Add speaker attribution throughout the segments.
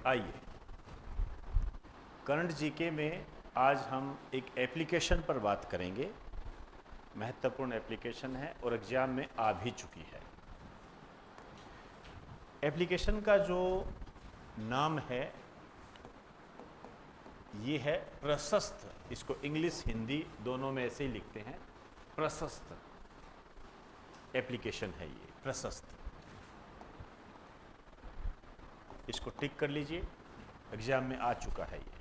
Speaker 1: आइए, current GK में आज हम एक एप्लीकेशन पर बात करेंगे। महत्वपूर्ण एप्लीकेशन है और एग्जाम में आ भी चुकी है। एप्लीकेशन का जो नाम है ये है प्रशस्त। इसको इंग्लिश हिंदी दोनों में ऐसे ही लिखते हैं। प्रशस्त एप्लीकेशन है ये, प्रशस्त। इसको टिक कर लीजिए, एग्जाम में आ चुका है ये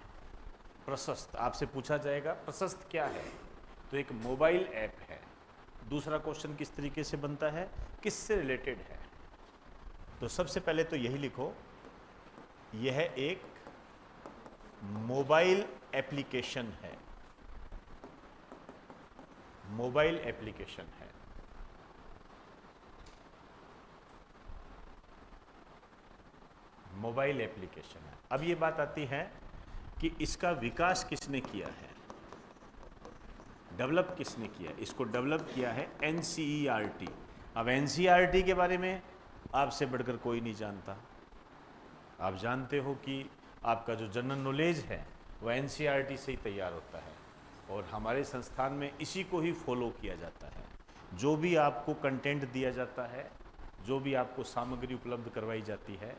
Speaker 1: प्रशस्त। आपसे पूछा जाएगा प्रशस्त क्या है, तो एक मोबाइल ऐप है। दूसरा क्वेश्चन किस तरीके से बनता है, किससे रिलेटेड है। तो सबसे पहले तो यही लिखो, यह एक मोबाइल एप्लीकेशन है। मोबाइल एप्लीकेशन है। मोबाइल एप्लीकेशन है। अब ये बात आती है कि इसका विकास किसने किया है, डेवलप किसने किया। इसको डेवलप किया है एनसीईआरटी। अब एनसीईआरटी के बारे में आपसे बढ़कर कोई नहीं जानता। आप जानते हो कि आपका जो जनरल नॉलेज है वह एनसीईआरटी से ही तैयार होता है और हमारे संस्थान में इसी को ही फॉलो किया जाता है। जो भी आपको कंटेंट दिया जाता है, जो भी आपको सामग्री उपलब्ध करवाई जाती है,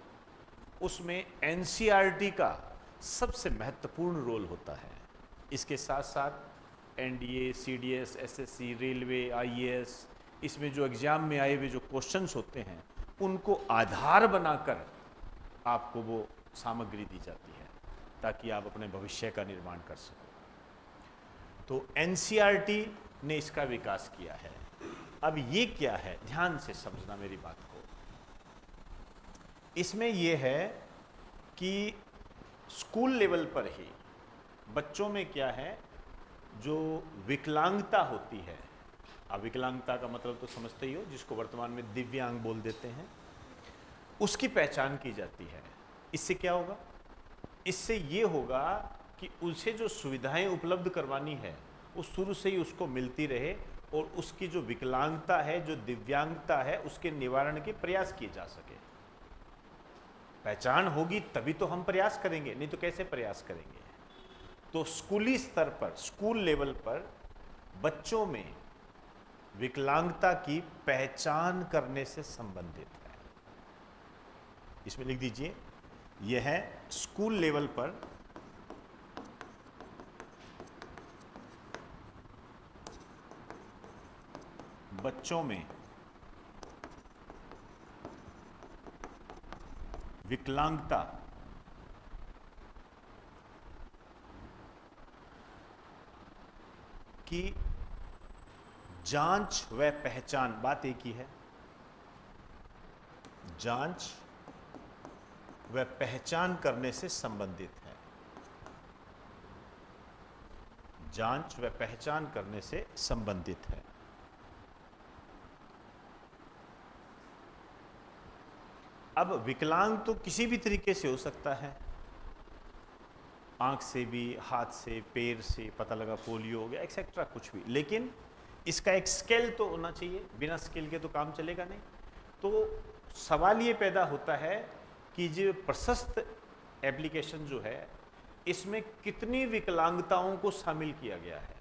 Speaker 1: उसमें एनसीईआरटी का सबसे महत्वपूर्ण रोल होता है। इसके साथ साथ NDA, CDS, SSC, railway, IAS, इसमें जो एग्जाम में आए हुए जो क्वेश्चंस होते हैं उनको आधार बनाकर आपको वो सामग्री दी जाती है ताकि आप अपने भविष्य का निर्माण कर सको। तो एनसीईआरटी ने इसका विकास किया है। अब ये क्या है, ध्यान से समझना मेरी बात को। इसमें यह है कि स्कूल लेवल पर ही बच्चों में क्या है, जो विकलांगता होती है। अब विकलांगता का मतलब तो समझते ही हो, जिसको वर्तमान में दिव्यांग बोल देते हैं, उसकी पहचान की जाती है। इससे क्या होगा, इससे ये होगा कि उसे जो सुविधाएं उपलब्ध करवानी है वो शुरू से ही उसको मिलती रहे और उसकी जो विकलांगता है, जो दिव्यांगता है, उसके निवारण के प्रयास किए जा सके। पहचान होगी तभी तो हम प्रयास करेंगे, नहीं तो कैसे प्रयास करेंगे। तो स्कूली स्तर पर, स्कूल लेवल पर बच्चों में विकलांगता की पहचान करने से संबंधित है। इसमें लिख दीजिए, यह है स्कूल लेवल पर बच्चों में विकलांगता की जांच व पहचान, बात एक ही है, जांच व पहचान करने से संबंधित है। जांच व पहचान करने से संबंधित है। अब विकलांग तो किसी भी तरीके से हो सकता है, आंख से भी, हाथ से, पैर से, पता लगा पोलियो हो गया, एक्सेट्रा, कुछ भी। लेकिन इसका एक स्केल तो होना चाहिए, बिना स्केल के तो काम चलेगा नहीं। तो सवाल ये पैदा होता है कि जो प्रशस्त एप्लीकेशन जो है, इसमें कितनी विकलांगताओं को शामिल किया गया है।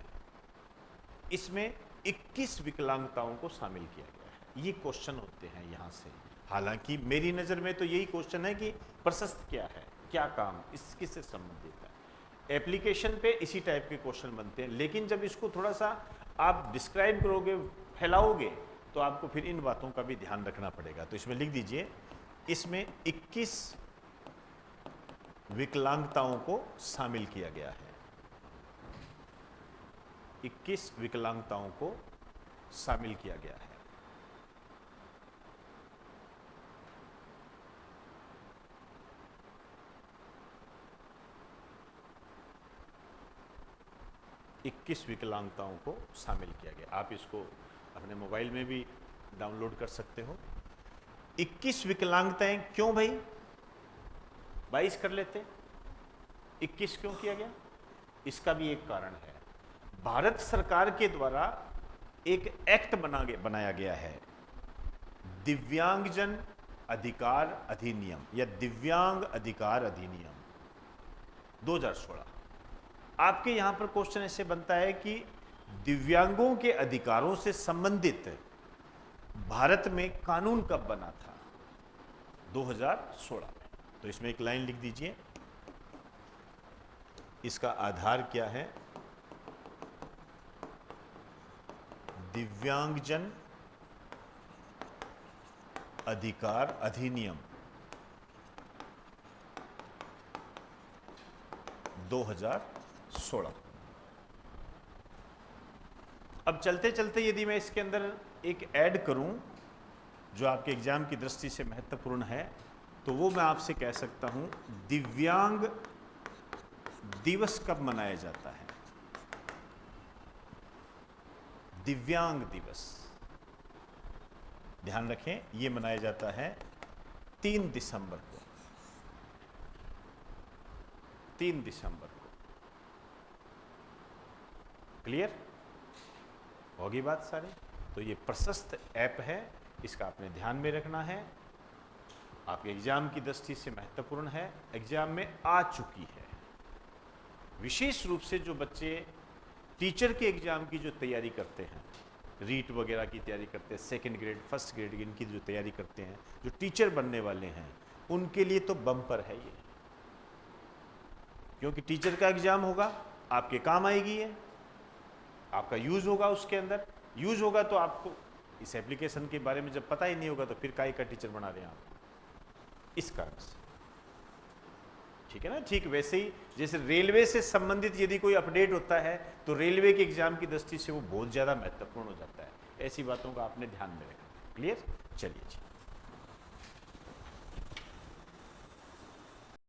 Speaker 1: इसमें 21 विकलांगताओं को शामिल किया गया है। ये क्वेश्चन होते हैं यहाँ से। हालांकि मेरी नज़र में तो यही क्वेश्चन है कि प्रशस्त क्या है, क्या काम, इस किससे संबंधित है। एप्लीकेशन पे इसी टाइप के क्वेश्चन बनते हैं, लेकिन जब इसको थोड़ा सा आप डिस्क्राइब करोगे, फैलाओगे, तो आपको फिर इन बातों का भी ध्यान रखना पड़ेगा। तो इसमें लिख दीजिए, इसमें 21 विकलांगताओं को शामिल किया गया है। 21 विकलांगताओं को शामिल किया गया है। इक्कीस विकलांगताओं को शामिल किया गया। आप इसको अपने मोबाइल में भी डाउनलोड कर सकते हो। 21 विकलांगताएं क्यों भाई, 22 कर लेते, 21 क्यों किया गया, इसका भी एक कारण है। भारत सरकार के द्वारा एक एक्ट बनाया गया है, दिव्यांगजन अधिकार अधिनियम या दिव्यांग अधिकार अधिनियम 2016। आपके यहां पर क्वेश्चन ऐसे बनता है कि दिव्यांगों के अधिकारों से संबंधित भारत में कानून कब बना था? 2016 में। तो इसमें एक लाइन लिख दीजिए, इसका आधार क्या है? दिव्यांगजन अधिकार अधिनियम 2016। अब चलते चलते यदि मैं इसके अंदर एक ऐड करूं जो आपके एग्जाम की दृष्टि से महत्वपूर्ण है, तो वो मैं आपसे कह सकता हूं, दिव्यांग दिवस कब मनाया जाता है? दिव्यांग दिवस, ध्यान रखें, ये मनाया जाता है 3 दिसंबर को। 3 दिसंबर को। क्लियर होगी बात सारी? तो ये प्रशस्त ऐप है, इसका आपने ध्यान में रखना है, आपके एग्जाम की दृष्टि से महत्वपूर्ण है, एग्जाम में आ चुकी है। विशेष रूप से जो बच्चे टीचर के एग्जाम की जो तैयारी करते हैं, रीट वगैरह की तैयारी करते हैं, सेकंड ग्रेड, फर्स्ट ग्रेड इनकी जो तैयारी करते हैं, जो टीचर बनने वाले हैं, उनके लिए तो बम्पर है ये, क्योंकि टीचर का एग्जाम होगा, आपके काम आएगी ये, आपका यूज होगा, उसके अंदर यूज होगा। तो आपको इस एप्लीकेशन के बारे में जब पता ही नहीं होगा तो फिर काहे का टीचर बना रहे हैं आप, इस कारण से। ठीक है ना? ठीक वैसे ही जैसे रेलवे से संबंधित यदि कोई अपडेट होता है तो रेलवे के एग्जाम की दृष्टि से वो बहुत ज़्यादा महत्वपूर्ण हो जाता है। ऐसी बातों का आपने ध्यान में रखना। क्लियर? चलिए जी।